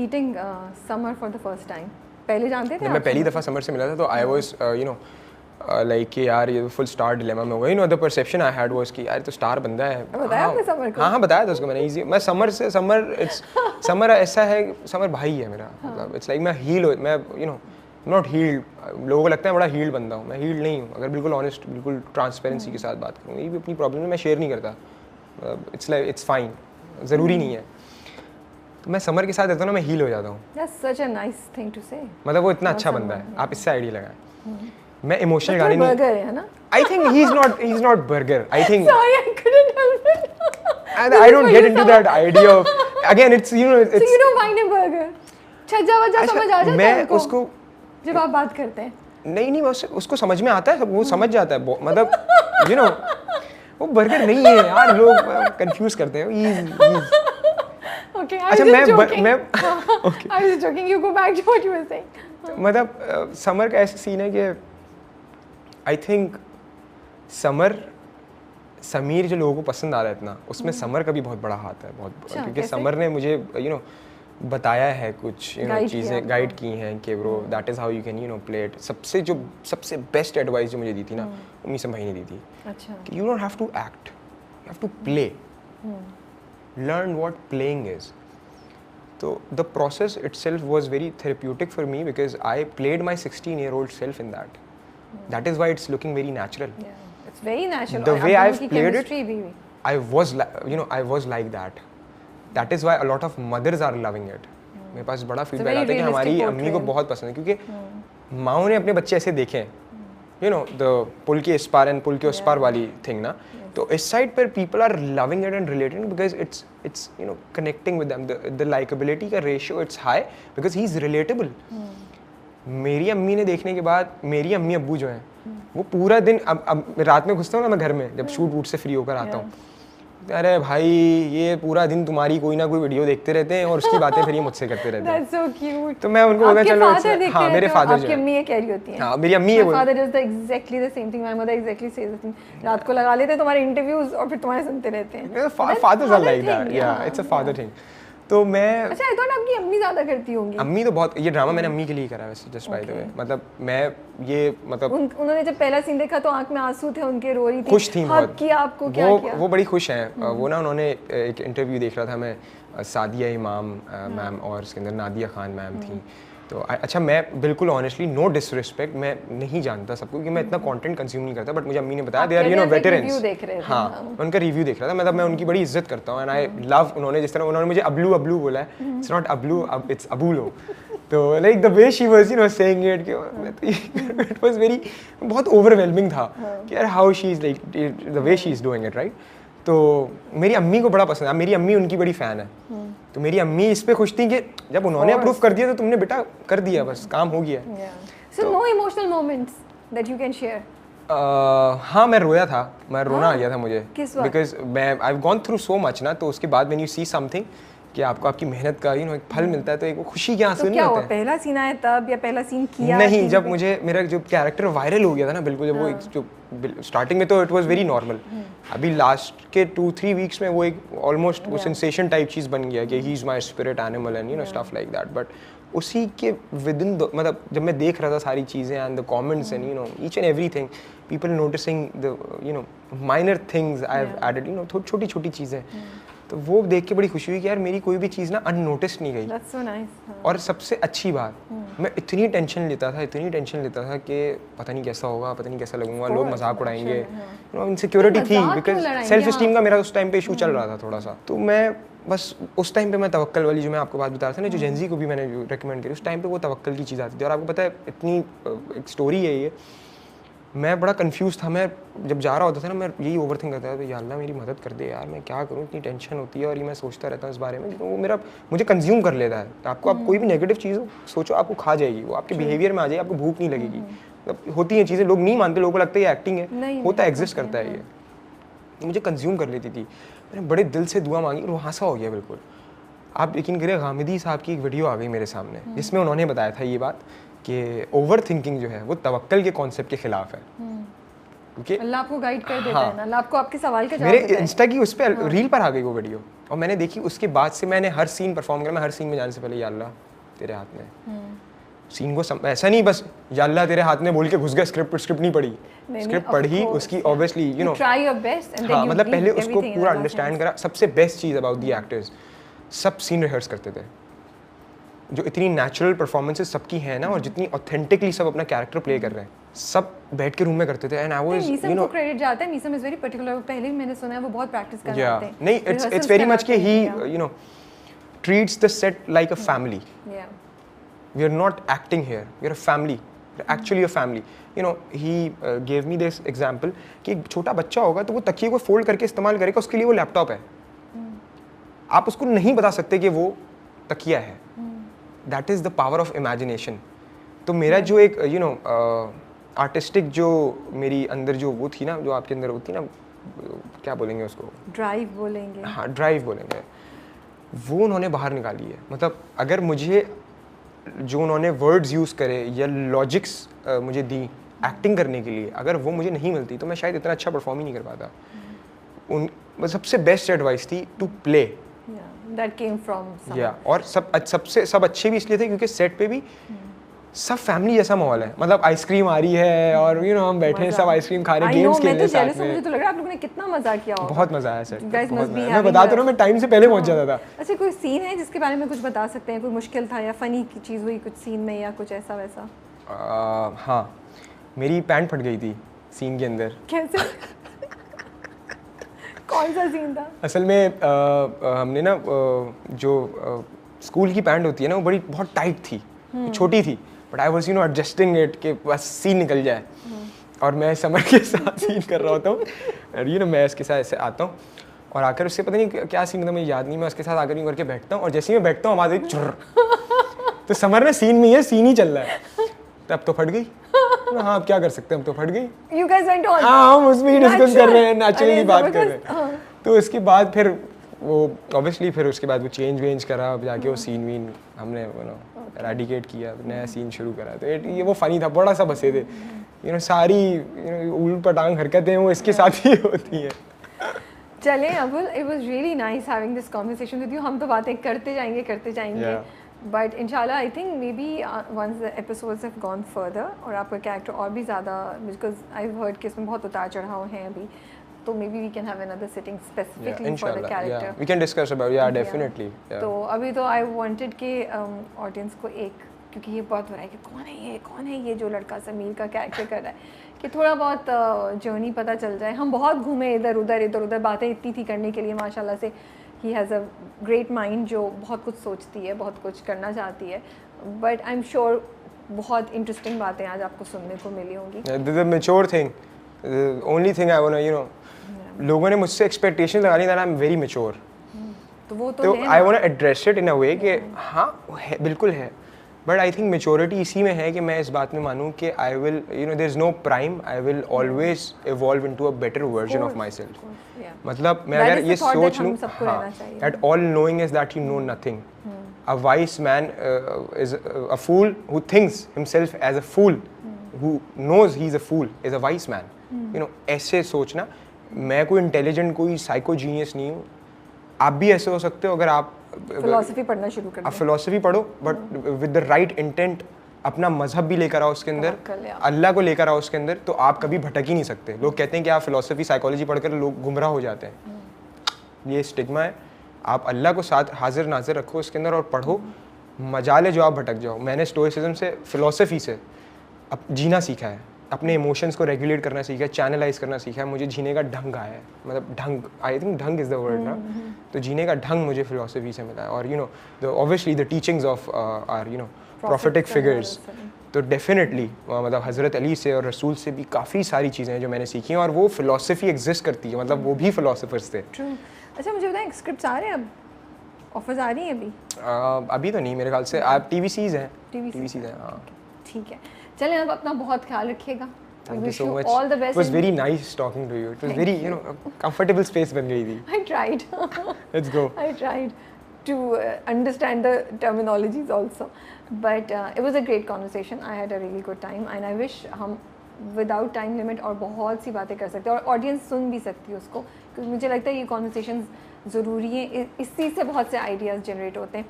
Meeting summer for the first time? पहले जानते थे? जब मैं पहली दफ़ा समर से मिला था तो I was you know like कि यार ये फुल स्टार डिलेमा में होगा। You know the perception I had was कि यार तो स्टार बंदा है। बताया आपने समर को? हाँ बताया था उसको मैंने। इजी मैं समर ऐसा है, समर भाई है मेरा। मतलब इट्स लाइक मैं यू नो नॉट हील्ड। लोगों को लगता है बड़ा हील्ड बंदा हूँ, मैं हील्ड नहीं हूँ। अगर बिल्कुल ऑनेस्ट, बिल्कुल ट्रांसपेरेंसी के साथ बात करूँ, ये भी अपनी प्रॉब्लम है, मैं शेयर नहीं करता। इट्स लाइक इट्स फाइन, ज़रूरी नहीं है। तो मैं समर के साथ रहता हूँ ना, मैं हील हो जाता हूँ। That's such a nice thing to say. मतलब वो इतना अच्छा बंदा है, आप इससे आइडिया लगाएं। मैं इमोशनल गाने नहीं, नहीं, बर्गर है ना? I think he's not burger. I think Sorry, I couldn't help it. and I don't get into that idea of again it's you know it's So you don't find a burger? छज्जा वज्जा समझ आ जाता है मैं उनको उसको जब आप बात करते हैं? नहीं उसको समझ में आता है, वो समझ जाता है। मतलब यू नो वो बर्गर नहीं है यार, लोग कंफ्यूज करते हैं। Okay, अच्छा I was just मैं joking. I was just joking. You go back to what you were saying. मतलब समर का ऐसा सीन है कि आई थिंक समीर जो लोगों को पसंद आ रहा है इतना, उसमें समर का भी बहुत बड़ा हाथ है, बहुत। क्योंकि समर ने मुझे यू नो बताया है कुछ यू नो चीज़ें गाइड की हैं कि bro that is how you can you know play it. सबसे बेस्ट एडवाइस जो मुझे दी थी ना, वो मीसम भाई ने दी थी। अच्छा, कि you don't have to act, you have to play, learn what playing is. So the process itself was very therapeutic for me because I played my 16-year-old self in that. That is why it's looking very natural. Yeah, it's very natural. The way I've played it, भी. I was like that. That is why a lot of mothers are loving it. मेरे पास बड़ा feedback आता है कि हमारी अम्मी को बहुत पसंद है, क्योंकि माओ ने अपने बच्चे ऐसे देखे हैं, यू नो द पुल के इस पार एंड पुल के उस पार वाली थिंग ना। तो इस साइड पर people are loving it and relating because it's you know connecting with them. The likeability का ratio it's high because he is relatable. मेरी अम्मी ने देखने के बाद, मेरी अम्मी अब्बू जो हैं वो पूरा दिन, अब रात में घुसता हूँ ना मैं घर में, जब शूट वूट से फ्री होकर आता हूँ, अरे भाई ये पूरा दिन तुम्हारी कोई ना कोई वीडियो देखते रहते हैं और उसकी बातें फिर ये मुझसे करते रहते हैं। That's so cute. तो मैं उनको बोला चलो। हाँ, मेरे फादर आपकी अम्मी ये कह रही होती हैं। हाँ, मेरी अम्मी ये My father does the exactly the same thing. My mother exactly says the same. रात को लगा लेते हैं तुम्हारे इंटरव्यूज और फिर तुम्हारे सुनते रहते हैं। Fathers are like that. Yeah, it's a father thing. तो मैं अच्छा, I thought आपकी अम्मी ज़्यादा करती होंगी। अम्मी तो बहुत, ये ड्रामा मैंने अम्मी के लिए करा है वैसे, जस्ट बाय द वे। मतलब मैं ये मतलब उन्होंने जब पहला सीन देखा तो आंख में आंसू थे उनके, रो रही थी, खुश थी बहुत। किया आपको क्या किया? वो बड़ी खुश हैं। वो ना उन्होंने एक इंटरव्यू देख रहा था मैं, सादिया इमाम मैम और उसके अंदर नादिया खान मैम थी। तो अच्छा मैं बिल्कुल ऑनेस्टली, नो डिसरिस्पेक्ट, मैं नहीं जानता सबको कि मैं इतना कंटेंट कंज्यूम नहीं करता, बट मुझे अम्मी ने बताया they are you know veterans. हाँ, उनका रिव्यू देख रहा था। मतलब मैं उनकी बड़ी इज्जत करता हूँ एंड आई लव, उन्होंने जिस तरह उन्होंने मुझे अबलू बोला है, इट्स नॉट अबलू, इट्स अबूलो। तो like the way she was you know saying it, it was very, बहुत ओवरवेलमिंग था कि यार how she is like the way she is doing it right. तो मेरी अम्मी को बड़ा पसंद है, मेरी अम्मी उनकी बड़ी फ़ैन है। तो मेरी अम्मी इस पे खुश थी कि जब उन्होंने अप्रूव कर दिया तो तुमने बेटा कर दिया, बस काम हो गया। So no emotional moments that you can share? हाँ मैं रोया था, मैं रोना आ गया था मुझे, बिकॉज मैं I have gone through so much ना। तो उसके बाद व्हेन यू सी समथिंग कि आपको आपकी मेहनत का यू नो एक फल मिलता है, तो एक खुशी के आंसू नहीं होते हैं। पहला सीन आया तब या पहला सीन किया? नहीं, जब मुझे मेरा जो कैरेक्टर वायरल हो गया था ना बिल्कुल, जब वो जो स्टार्टिंग में तो इट वाज वेरी नॉर्मल, अभी लास्ट के 2-3 वीक्स में वो एक ऑलमोस्ट वो सेंसेशन टाइप चीज़ बन गया कि he is my spirit animal and you know stuff like that. But उसी के विद इन मतलब जब मैं देख रहा था सारी चीज़ें and the comments and you know each and everything, people noticing the you know minor things I have added, you know छोटी छोटी चीज़ें, तो वो देख के बड़ी खुशी हुई कि यार मेरी कोई भी चीज़ ना अननोटिस नहीं गई। That's so nice. और सबसे अच्छी बात, मैं इतनी टेंशन लेता था कि पता नहीं कैसा होगा, पता नहीं कैसा लगूंगा, लोग मजाक उड़ाएंगे, इनसिक्योरिटी थी बिकॉज सेल्फ स्टीम का मेरा उस टाइम पे इशू चल रहा था थोड़ा सा। तो मैं बस उस टाइम पे मैं तवक्कल वाली जो मैं आपको बात बता रहा था ना, जो जेंजी को भी मैंने रेकमेंड करी, उस टाइम पे वो तवक्कल की चीज़ आती थी। और आपको पता है इतनी एक स्टोरी है ये, मैं बड़ा कंफ्यूज था। मैं जब जा रहा होता था ना, मैं यही ओवरथिंक करता था, या अल्लाह मेरी मदद कर दे यार, मैं क्या करूँ, इतनी टेंशन होती है। और ये मैं सोचता रहता हूँ इस बारे में, क्योंकि वो मेरा मुझे कंज्यूम कर लेता है। आपको आप कोई भी नेगेटिव चीज़ सोचो, आपको खा जाएगी, वो आपके बिहेवियर में आ जाएगी, आपको भूख नहीं लगेगी। मतलब होती हैं चीज़ें, लोग नहीं मानते, लोगों को लगता है ये एक्टिंग है, होता है, एग्जिस्ट करता है ये। मुझे कंज्यूम कर लेती थी। मैंने बड़े दिल से दुआ मांगी और वहाँ सा हो गया बिल्कुल। आप यकीन करिए, गामिदी साहब की एक वीडियो आ गई मेरे सामने जिसमें उन्होंने बताया था ये बात कि ओवर थिंकिंग जो है वो तवक्कल के कॉन्सेप्ट के खिलाफ है। क्योंकि अल्लाह आपको गाइड कर देता है ना, अल्लाह आपको आपके सवाल का जवाब मेरे देता है। इंस्टा की उस पर रील पर आ गई वो वीडियो, और मैंने देखी, उसके बाद से मैंने हर सीन परफॉर्म किया। मैं हर सीन में जाने से पहले या अल्लाह तेरे हाथ में, सीन को ऐसा नहीं बस या अल्लाह तेरे हाथ में बोल के घुस गए, स्क्रिप्ट नहीं पढ़ी, स्क्रिप्ट पढ़ी उसकी obviously you know, try your best and हाँ मतलब पहले उसको पूरा अंडरस्टैंड करा। सबसे best cheese about the actors, सब सीन रिहर्स करते थे। जो इतनी नेचुरल परफॉर्मेंसेस सबकी हैं ना, और जितनी ऑथेंटिकली सब अपना कैरेक्टर प्ले कर रहे हैं, सब बैठ के रूम में करते थे। एंड आई वाज मीसम को क्रेडिट जाता है, मीसम इज वेरी पर्टिकुलर, पहले भी मैंने सुना है वो बहुत प्रैक्टिस करते हैं। नहीं, इट्स वेरी मच कि he you know treats the set like a family. We are not acting here, we are a family, we are actually a family. You know, he gave me this example कि एक छोटा बच्चा होगा तो वो तकिए को फोल्ड करके इस्तेमाल करेगा, उसके लिए वो लैपटॉप है। आप उसको नहीं बता सकते कि वो तकिया है। That is the power of imagination. तो मेरा जो एक यू नो आर्टिस्टिक जो मेरी अंदर जो वो थी ना, जो आपके अंदर होती ना, क्या बोलेंगे उसको, ड्राइव बोलेंगे, हाँ ड्राइव बोलेंगे, वो उन्होंने बाहर निकाली है। मतलब अगर मुझे जो उन्होंने वर्ड्स यूज़ करे या लॉजिक्स मुझे दी एक्टिंग करने के लिए, अगर वो मुझे नहीं मिलती तो मैं शायद इतना अच्छा परफॉर्म ही नहीं कर पाता। उन सबसे बेस्ट एडवाइस थी to play, that came from या और सब अच्छे भी इसलिए थे क्योंकि सेट पे भी सब फैमिली जैसा माहौल है। मतलब आइसक्रीम आ रही है और यू नो हम बैठे हैं सब आइसक्रीम खा रहे हैं, गेम्स खेल रहे हैं साथ में। मुझे तो लग रहा है आप लोगों ने कितना मजा किया होगा। बहुत मजा आया सेट, मैं बता तो रहा हूं, मैं टाइम से पहले पहुंच जाता था। अच्छा, कोई सीन है जिसके बारे में कुछ बता सकते हैं? कोई मुश्किल था या फनी की चीज़ हुई कुछ सीन में या कुछ ऐसा वैसा? हाँ, मेरी पैंट फट गई थी सीन के अंदर। कैसे? कौन सा सीन था? असल में हमने ना जो स्कूल की पैंट होती है ना, वो बहुत टाइट थी, छोटी थी, but I was you know adjusting it कि बस सीन निकल जाए। और मैं समर के साथ सीन कर रहा होता हूँ, यू नो मैं उसके साथ ऐसे आता हूँ और आकर उससे पता नहीं क्या सीन था, मुझे याद नहीं, मैं उसके साथ आकर यूँ करके बैठता हूँ और जैसे ही मैं बैठता हूँ आवाज़ आई चुर, तो समर में सीन में ये सीन ही चल रहा है, तो अब तो फट गई। हाँ अब क्या कर सकते हैं, अब तो फट गई। You guys went on. हाँ हम उसमें ही डिस्कस कर रहे हैं, नेचुरली बात कर रहे हैं। तो उसके बाद फिर वो ऑब्वियसली फिर उसके बाद वो चेंज करा, अब जाके वो सीन वीन हमने यू नो एराडिकेट किया, नया सीन शुरू करा। तो ये वो फनी था, बड़ा सा बसे थे, यू नो सारी यू नो उल्ट पटांग हरकतें वो इसके साथ ही होती हैं। चलें Abul, it was really nice having this conversation with you. हम तो बातें करते जाएंगे बट इंशाल्लाह I think maybe once the episodes have gone further और आपका कैरेक्टर और भी ज़्यादा, बिकॉज आई हैव हर्ड कि इसमें बहुत उतार चढ़ाव हैं अभी, तो maybe we can have another sitting specifically for the character. Yeah, we can discuss about definitely. Yeah. तो अभी तो I wanted कि audience को एक, क्योंकि ये बहुत हो रहा है कि कौन है ये जो लड़का समीर का कैरेक्टर कर रहा है, कि थोड़ा बहुत जर्नी पता चल जाए। हम बहुत घूमे इधर उधर, बातें इतनी थी करने के लिए माशाल्लाह से। He has a great mind जो बहुत कुछ सोचती है, बहुत कुछ करना चाहती है, बट आई एम श्योर बहुत इंटरेस्टिंग बातें आज आपको सुनने को मिली होंगी। The mature thing, the only thing I wanna, you know, लोगों ने मुझसे एक्सपेक्टेशन लगा ली that I'm very mature. तो वो तो I wanna address it in a way कि हाँ है, बिल्कुल है, but I think maturity इसी में है कि मैं इस बात में मानूँ कि I will, you know, there's no prime, I will always evolve into a better version of myself. मतलब मैं अगर ये सोच लूँ, हाँ, that all knowing is that you know nothing. A wise man is a fool who thinks himself as a fool, who knows he's a fool is a wise man. You know, ऐसे सोचना। मैं कोई intelligent, कोई psycho genius नहीं हूँ। आप भी ऐसे हो सकते हो अगर आप फिलॉसफी पढ़ना शुरू कर दें। आप फिलॉसफी पढ़ो, but with the right intent, अपना मजहब भी लेकर आओ उसके अंदर, अल्लाह को लेकर आओ उसके अंदर, तो आप कभी भटक ही नहीं सकते। लोग कहते हैं कि आप फिलॉसफी साइकोलॉजी पढ़कर लोग गुमराह हो जाते हैं, ये स्टिग्मा है। आप अल्लाह को साथ हाजिर नाजिर रखो उसके अंदर और पढ़ो, मजाल जो आप भटक जाओ। मैंने स्टोइसिज्म से, फिलॉसफी से अब जीना सीखा है, अपने इमोशंस को रेगुलेट करना सीखा है, चैनलाइज करना सीखा है, मुझे जीने का ढंग आया है। मतलब ढंग, आई थिंक ढंग इज़ द वर्ड ना, तो जीने का ढंग मुझे फिलॉसफी से मिला है। और you know obviously the teachings of our you know prophetic figures, तो डेफिनेटली मतलब हज़रत अली से और रसूल से भी काफ़ी सारी चीज़ें हैं जो मैंने सीखी हैं, और वो फिलॉसफी एग्जिस्ट करती है, मतलब वो भी फिलोसफर्स थे। अच्छा मुझे बताएं, स्क्रिप्ट्स आ रहे हैं अब, ऑफर्स आ रही हैं अभी? अभी तो नहीं मेरे ख्याल से, आप TVCs हैं, TVCs हैं, हाँ ठीक है। चलें, अब अपना बहुत ख्याल रखिएगा। Thank you so much. All the best. It was very nice talking to you. It was very, you know, comfortable space बन गई थी. I tried. Let's go. I tried to understand the terminologies also, but it was a great conversation. I had a really good time, and I wish हम without time limit और बहुत सी बातें कर सकते हैं और ऑडियंस सुन भी सकती है उसको, क्योंकि मुझे लगता है ये कॉन्वर्सेशन ज़रूरी है, इस चीज़ से बहुत से आइडियाज़ जनरेट होते हैं।